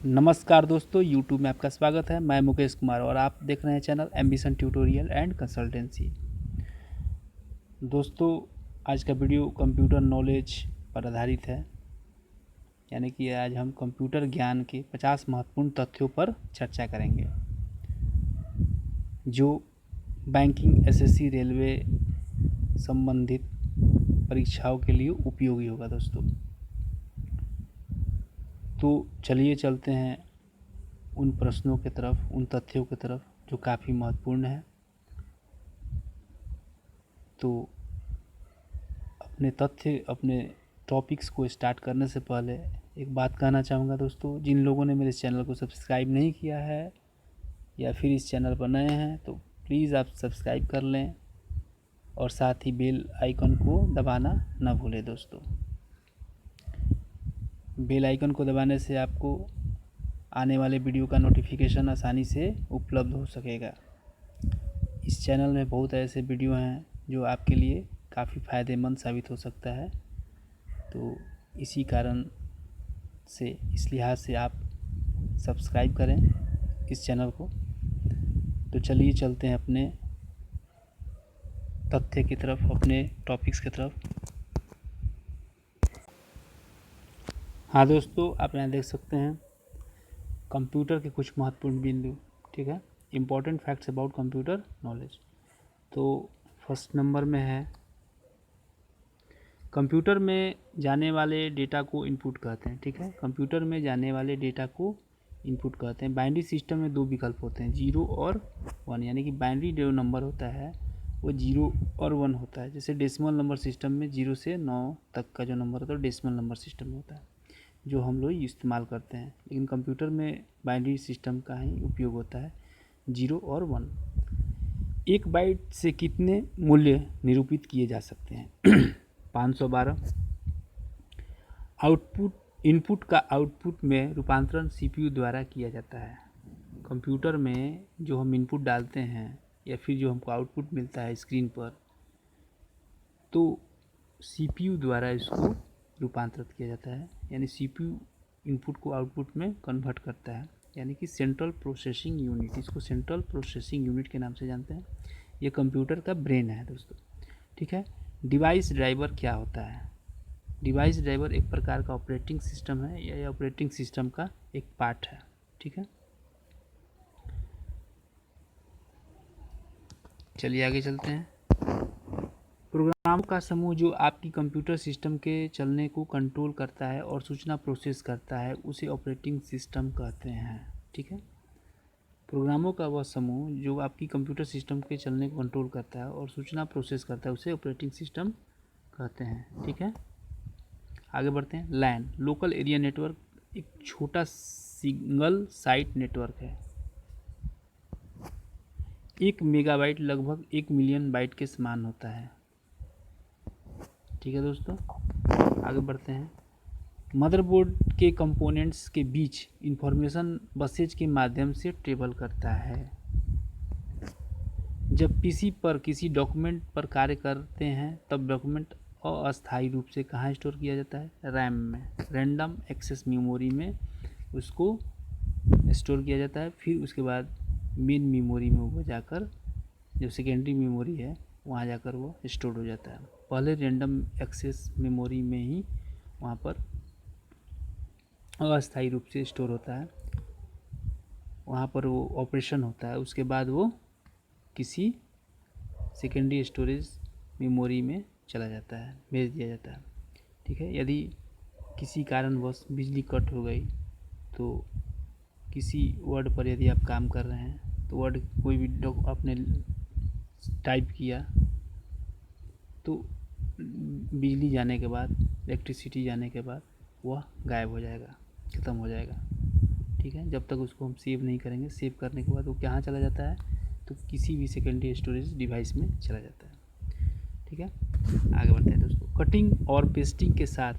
नमस्कार दोस्तों, YouTube में आपका स्वागत है। मैं मुकेश कुमार और आप देख रहे हैं channel ambition tutorial and consultancy. दोस्तों, आज का वीडियो कंप्यूटर नॉलेज पर आधारित है, यानी कि आज हम कंप्यूटर ज्ञान के 50 महत्वपूर्ण तथ्यों पर चर्चा करेंगे जो बैंकिंग, एसएससी, रेलवे संबंधित परीक्षाओं के लिए उपयोगी होगा। दोस्तों, तो चलिए चलते हैं उन प्रश्नों की तरफ, उन तथ्यों की तरफ जो काफ़ी महत्वपूर्ण है। तो अपने टॉपिक्स को स्टार्ट करने से पहले एक बात कहना चाहूँगा दोस्तों, जिन लोगों ने मेरे चैनल को सब्सक्राइब नहीं किया है या फिर इस चैनल पर नए हैं तो प्लीज़ आप सब्सक्राइब कर लें और साथ ही बेल आइकन को दबाना ना भूलें। दोस्तों, बेल आइकन को दबाने से आपको आने वाले वीडियो का नोटिफिकेशन आसानी से उपलब्ध हो सकेगा। इस चैनल में बहुत ऐसे वीडियो हैं जो आपके लिए काफ़ी फ़ायदेमंद साबित हो सकता है, तो इसी कारण से, इस लिहाज से आप सब्सक्राइब करें इस चैनल को। तो चलिए चलते हैं अपने तथ्य की तरफ, अपने टॉपिक्स की तरफ। हाँ दोस्तों, आप यहाँ देख सकते हैं कंप्यूटर के कुछ महत्वपूर्ण बिंदु। ठीक है, important facts about computer knowledge. तो फर्स्ट नंबर में है, कंप्यूटर में जाने वाले डेटा को इनपुट कहते हैं। ठीक है, कंप्यूटर में जाने वाले डेटा को इनपुट कहते हैं। बाइनरी सिस्टम में दो विकल्प होते हैं, 0 और 1, यानी कि बाइनरी जो नंबर होता है वो 0 और 1 होता है। जैसे डेसिमल नंबर सिस्टम में 0 से 9 तक का जो नंबर होता है डेसिमल नंबर सिस्टम में होता है, जो हम लोग इस्तेमाल करते हैं। लेकिन कंप्यूटर में बाइनरी सिस्टम का ही उपयोग होता है, 0 और 1। एक बाइट से कितने मूल्य निरूपित किए जा सकते हैं? 512। इनपुट का आउटपुट में रूपांतरण सीपीयू द्वारा किया जाता है। कंप्यूटर में जो हम इनपुट डालते हैं या फिर जो हमको आउटपुट मिलता है स्क्रीन पर, तो सीपीयू द्वारा इसको रूपांतरित किया जाता है, यानी सीपीयू इनपुट को आउटपुट में कन्वर्ट करता है, यानी कि सेंट्रल प्रोसेसिंग यूनिट। इसको सेंट्रल प्रोसेसिंग यूनिट के नाम से जानते हैं। ये कंप्यूटर का ब्रेन है दोस्तों। ठीक है, डिवाइस ड्राइवर क्या होता है? डिवाइस ड्राइवर एक प्रकार का ऑपरेटिंग सिस्टम है, या ऑपरेटिंग सिस्टम का एक पार्ट है। ठीक है, चलिए आगे चलते हैं। प्रोग्राम का समूह जो आपकी कंप्यूटर सिस्टम के चलने को कंट्रोल करता है और सूचना प्रोसेस करता है, उसे ऑपरेटिंग सिस्टम कहते हैं। ठीक है, प्रोग्रामों का वह समूह जो आपकी कंप्यूटर सिस्टम के चलने को कंट्रोल करता है और सूचना प्रोसेस करता है, उसे ऑपरेटिंग सिस्टम कहते हैं। ठीक है, आगे बढ़ते हैं। लैन, लोकल एरिया नेटवर्क, एक छोटा सिंगल साइट नेटवर्क है। 1 मेगाबाइट लगभग 1 मिलियन बाइट के समान होता है। ठीक है दोस्तों, आगे बढ़ते हैं। मदरबोर्ड के कंपोनेंट्स के बीच इंफॉर्मेशन बसेज के माध्यम से ट्रेवल करता है। जब पीसी पर किसी डॉक्यूमेंट पर कार्य करते हैं तब डॉक्यूमेंट अस्थायी रूप से कहाँ स्टोर किया जाता है? रैम में, रैंडम एक्सेस मेमोरी में उसको स्टोर किया जाता है। फिर उसके बाद मेन मेमोरी में वो जाकर, जो सेकेंडरी मेमोरी है, वहाँ जाकर वो स्टोर हो जाता है। पहले रैंडम एक्सेस मेमोरी में ही वहाँ पर अस्थायी रूप से स्टोर होता है, वहाँ पर वो ऑपरेशन होता है। उसके बाद वो किसी सेकेंडरी स्टोरेज मेमोरी में चला जाता है, भेज दिया जाता है। ठीक है, यदि किसी कारणवश बिजली कट हो गई तो किसी वर्ड पर यदि आप काम कर रहे हैं तो वर्ड कोई भी आपने टाइप किया तो बिजली जाने के बाद, इलेक्ट्रिसिटी जाने के बाद वह गायब हो जाएगा, ख़त्म हो जाएगा। ठीक है, जब तक उसको हम सेव नहीं करेंगे। सेव करने के बाद वो कहाँ चला जाता है? तो किसी भी सेकेंडरी स्टोरेज डिवाइस में चला जाता है। ठीक है, आगे बढ़ते हैं दोस्तों। कटिंग और पेस्टिंग के साथ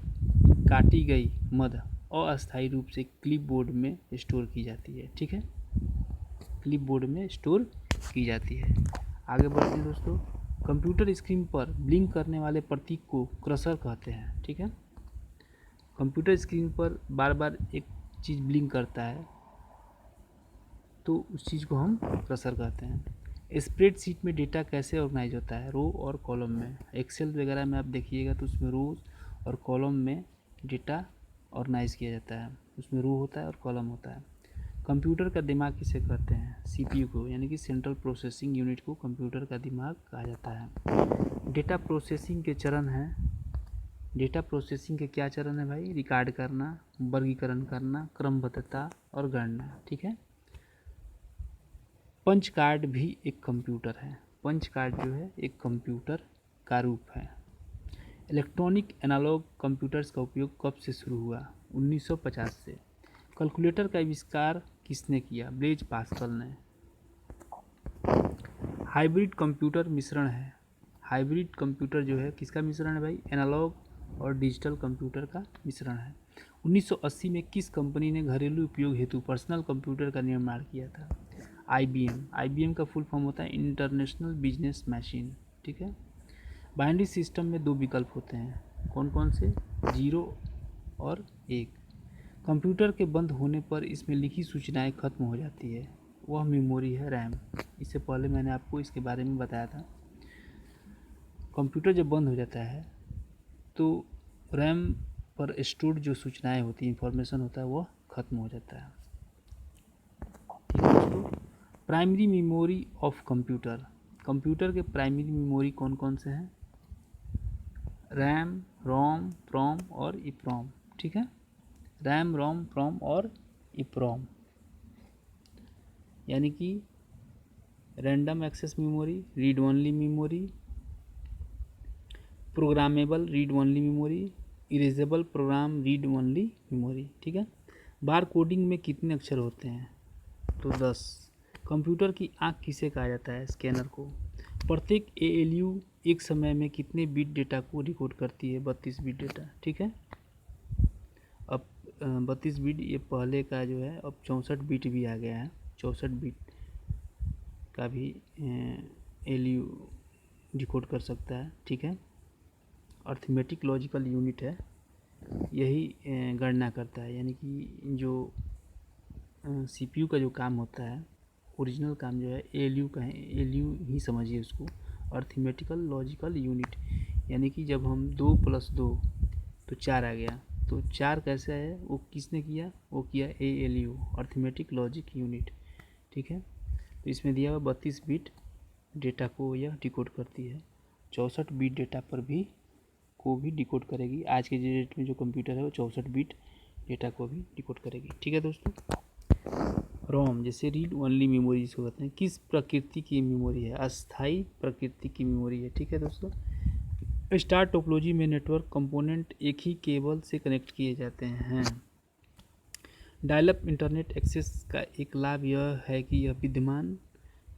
काटी गई मद अस्थायी रूप से क्लिपबोर्ड में स्टोर की जाती है। ठीक है, क्लिपबोर्ड में स्टोर की जाती है। आगे बढ़ते हैं दोस्तों। कंप्यूटर स्क्रीन पर ब्लिंक करने वाले प्रतीक को क्रसर कहते हैं। ठीक है, कंप्यूटर स्क्रीन पर बार बार एक चीज़ ब्लिंक करता है तो उस चीज़ को हम कर्सर कहते हैं। स्प्रेडशीट में डेटा कैसे ऑर्गेनाइज होता है? रो और कॉलम में। एक्सेल वगैरह में आप देखिएगा तो उसमें रोज और कॉलम में डेटा ऑर्गेनाइज किया जाता है, उसमें रो होता है और कॉलम होता है। कंप्यूटर का दिमाग किसे कहते हैं? सीपीयू को, यानी कि सेंट्रल प्रोसेसिंग यूनिट को कंप्यूटर का दिमाग कहा जाता है। डेटा प्रोसेसिंग के चरण हैं। डेटा प्रोसेसिंग के क्या चरण है भाई? रिकॉर्ड करना, वर्गीकरण करना, क्रमबद्धता और गणना। ठीक है। पंच कार्ड भी एक कंप्यूटर है। पंच कार्ड जो है एक कंप्यूटर का रूप है। इलेक्ट्रॉनिक एनालॉग कंप्यूटर्स का उपयोग कब से शुरू हुआ? 1950 से। कैलकुलेटर का आविष्कार किसने किया? ब्लेज पास्कल ने। हाइब्रिड कंप्यूटर मिश्रण है। हाइब्रिड कंप्यूटर जो है किसका मिश्रण है भाई? एनालॉग और डिजिटल कंप्यूटर का मिश्रण है। 1980 में किस कंपनी ने घरेलू उपयोग हेतु पर्सनल कंप्यूटर का निर्माण किया था? IBM। IBM का फुल फॉर्म होता है इंटरनेशनल बिजनेस मशीन। ठीक है। बाइनरी सिस्टम में दो विकल्प होते हैं, कौन कौन से? 0 और 1। कंप्यूटर के बंद होने पर इसमें लिखी सूचनाएं खत्म हो जाती है, वह मेमोरी है रैम। इससे पहले मैंने आपको इसके बारे में बताया था। कंप्यूटर जब बंद हो जाता है तो रैम पर स्टोर्ड जो सूचनाएं होती हैं, इंफॉर्मेशन होता है, वह खत्म हो जाता है। ठीक है दोस्तों। Primary memory of computer. Computer के प्राइमरी मेमोरी कौन कौन से हैं? रैम, रोम, प्रोम और ईप्रोम। ठीक है। रैम, रोम, प्रोम और ईप्रोम, यानी कि random access memory, read only memory, programmable read only memory, erasable program read only memory. ठीक है। बार कोडिंग में कितने अक्षर होते हैं? तो 10। कंप्यूटर की आँख किसे कहा जाता है? स्कैनर को। प्रत्येक ALU एक समय में कितने बिट डेटा को रिकॉर्ड करती है? 32 बिट डेटा। ठीक है। अब 32 बिट ये पहले का जो है, अब 64 बिट भी आ गया है। 64 बिट का भी ALU डिकोड कर सकता है। ठीक है। अर्थमेटिक लॉजिकल यूनिट है, यही गणना करता है, यानी कि जो CPU का जो काम होता है, ओरिजिनल काम जो है ALU का है। ALU ही समझिए उसको, अर्थमेटिकल लॉजिकल यूनिट। यानी कि जब हम 2 + 2 तो 4 आ गया, तो 4 कैसे है, वो किसने किया? वो किया ALU, अर्थमेटिक लॉजिक यूनिट। ठीक है। तो इसमें दिया हुआ 32 बिट डेटा को यह डिकोड करती है। 64 बिट डेटा पर भी को भी डिकोड करेगी। आज के डेट में जो कंप्यूटर है वो 64 बिट डेटा को भी डिकोड करेगी। ठीक है दोस्तों। रोम, जैसे रीड ओनली मेमोरी जिसको कहते हैं, किस प्रकृति की मेमोरी है? अस्थाई प्रकृति की मेमोरी है। ठीक है दोस्तों। स्टार टोपोलॉजी में नेटवर्क कंपोनेंट एक ही केबल से कनेक्ट किए जाते हैं। डायल अप इंटरनेट एक्सेस का एक लाभ यह है कि यह विद्यमान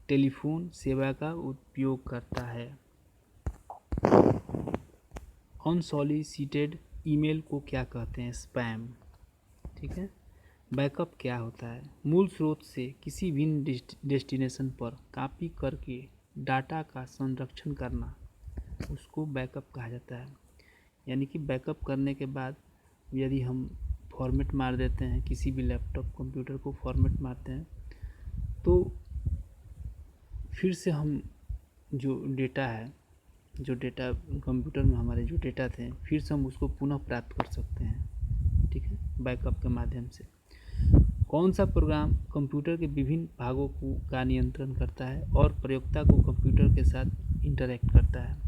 टेलीफोन सेवा का उपयोग करता है। अनसॉलिसिटेड ईमेल को क्या कहते हैं? स्पैम। ठीक है। बैकअप क्या होता है? मूल स्रोत से किसी भिन्न डेस्टिनेशन पर कॉपी करके डाटा का संरक्षण करना, उसको बैकअप कहा जाता है। यानी कि बैकअप करने के बाद यदि हम फॉर्मेट मार देते हैं, किसी भी लैपटॉप कंप्यूटर को फॉर्मेट मारते हैं, तो फिर से हम जो डेटा है, जो डेटा कंप्यूटर में हमारे जो डेटा थे, फिर से हम उसको पुनः प्राप्त कर सकते हैं। ठीक है, बैकअप के माध्यम से। कौन सा प्रोग्राम कंप्यूटर के विभिन्न भागों को का नियंत्रण करता है और प्रयोक्ता को कंप्यूटर के साथ इंटरैक्ट करता है?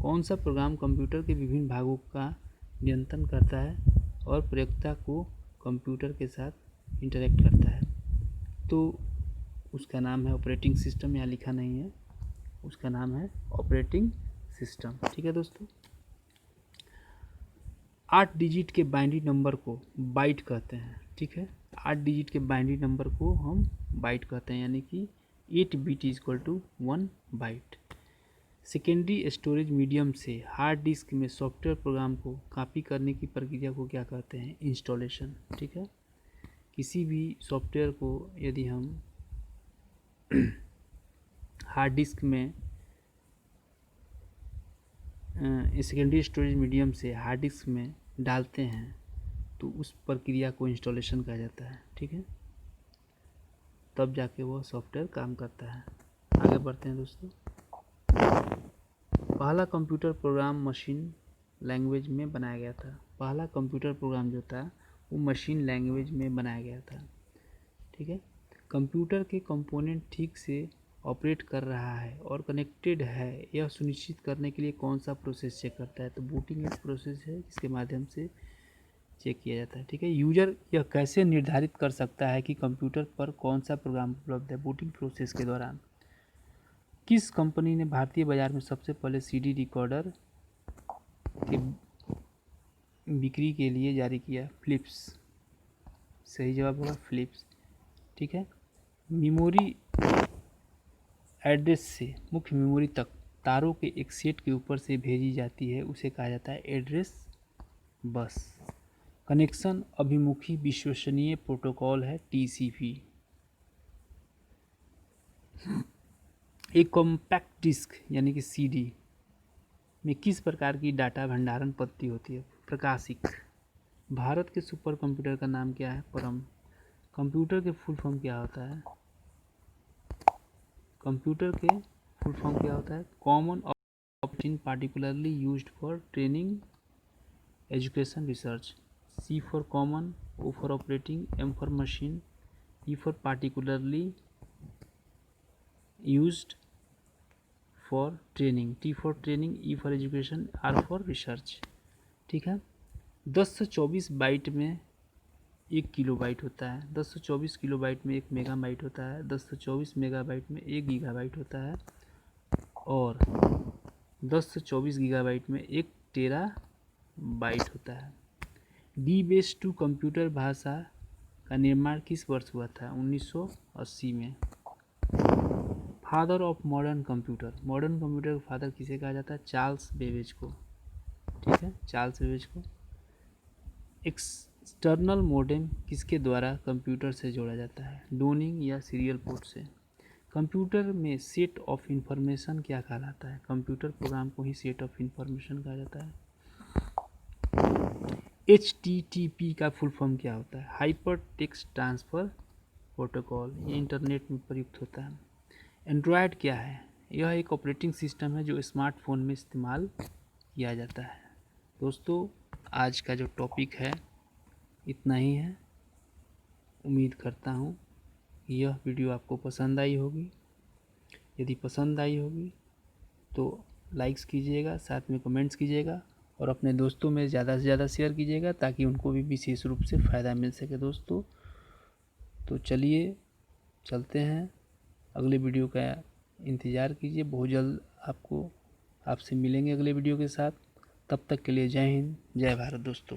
कौन सा प्रोग्राम कंप्यूटर के विभिन्न भागों का नियंत्रण करता है और प्रयोक्ता को कंप्यूटर के साथ इंटरैक्ट करता है? तो उसका नाम है ऑपरेटिंग सिस्टम। यहाँ लिखा नहीं है, उसका नाम है ऑपरेटिंग सिस्टम। ठीक है दोस्तों। 8 डिजिट के बाइनरी नंबर को बाइट कहते हैं। ठीक है। 8 डिजिट के बाइनरी नंबर को हम बाइट कहते हैं, यानी कि 8 bit is equal to 1 byte. Secondary storage medium से हार्ड डिस्क में सॉफ्टवेयर प्रोग्राम को कॉपी करने की प्रक्रिया को क्या कहते हैं? इंस्टॉलेशन। ठीक है। किसी भी सॉफ्टवेयर को यदि हम हार्ड डिस्क में सेकेंडरी स्टोरेज मीडियम से हार्ड डिस्क में डालते हैं तो उस प्रक्रिया को इंस्टॉलेशन कहा जाता है। ठीक है, तब जाके वो सॉफ्टवेयर काम करता है। आगे बढ़ते हैं दोस्तों। पहला कंप्यूटर प्रोग्राम मशीन लैंग्वेज में बनाया गया था। पहला कंप्यूटर प्रोग्राम जो था वो मशीन लैंग्वेज में बनाया गया था। ठीक है, कंप्यूटर के कंपोनेंट ठीक से ऑपरेट कर रहा है और कनेक्टेड है, यह सुनिश्चित करने के लिए कौन सा प्रोसेस चेक करता है? तो बूटिंग एक प्रोसेस है जिसके माध्यम से चेक किया जाता है। ठीक है, यूजर यह कैसे निर्धारित कर सकता है कि कंप्यूटर पर कौन सा प्रोग्राम उपलब्ध है? बूटिंग प्रोसेस के दौरान किस कंपनी ने भारतीय बाजार में सबसे पहले सीडी रिकॉर्डर के बिक्री के लिए जारी किया? फिलिप्स। सही जवाब होगा फिलिप्स। ठीक है, मेमोरी एड्रेस से मुख्य मेमोरी तक तारों के एक सेट के ऊपर से भेजी जाती है, उसे कहा जाता है एड्रेस बस। कनेक्शन अभिमुखी विश्वसनीय प्रोटोकॉल है टीसीपी। एक कॉम्पैक्ट डिस्क यानी कि सीडी में किस प्रकार की डाटा भंडारण पद्धति होती है? प्रकाशिक। भारत के सुपर कंप्यूटर का नाम क्या है? परम। कंप्यूटर के फुल फॉर्म क्या होता है? कंप्यूटर के फुल फॉर्म क्या होता है? Common operating particularly used for training education research. C for common, O for operating, M for machine, E for particularly used for training, T for training, E for education, R for research। ठीक है, 10 से 24 bite में 1 kilobyte होता है, 10 से 24 kilobyte में 1 megabyte होता है, 10 से 24 मेगाबाइट में 1 गीगाबाइट होता है और 10 से 24 गीगाबाइट में 1 टेराबाइट होता है। DBase2 कंप्यूटर भाषा का निर्माण किस वर्ष हुआ था? 1980 में। Father of modern computer, modern computer का फादर किसे कहा जाता है? चार्ल्स बेबेज को। ठीक है, चार्ल्स बेबेज को। एक्सटर्नल मॉडेम किसके द्वारा कंप्यूटर से जोड़ा जाता है? डोनिंग या सीरियल पोर्ट से। कंप्यूटर में सेट ऑफ इंफॉर्मेशन क्या कहलाता है? कंप्यूटर प्रोग्राम को ही सेट ऑफ इंफॉर्मेशन कहा जाता है। HTTP का फुल फॉर्म क्या होता है? Hyper text transfer protocol. ये इंटरनेट में प्रयुक्त होता है। एंड्रॉयड क्या है? यह एक ऑपरेटिंग सिस्टम है जो स्मार्टफोन में इस्तेमाल किया जाता है। दोस्तों, आज का जो टॉपिक है इतना ही है। उम्मीद करता हूँ यह वीडियो आपको पसंद आई होगी। यदि पसंद आई होगी तो लाइक्स कीजिएगा, साथ में कमेंट्स कीजिएगा और अपने दोस्तों में ज़्यादा से ज़्यादा शेयर कीजिएगा ताकि उनको भी विशेष रूप से फ़ायदा मिल सके। दोस्तों, तो चलिए चलते हैं, अगले वीडियो का इंतज़ार कीजिए। बहुत जल्द आपसे मिलेंगे अगले वीडियो के साथ। तब तक के लिए जय हिंद, जय भारत दोस्तों।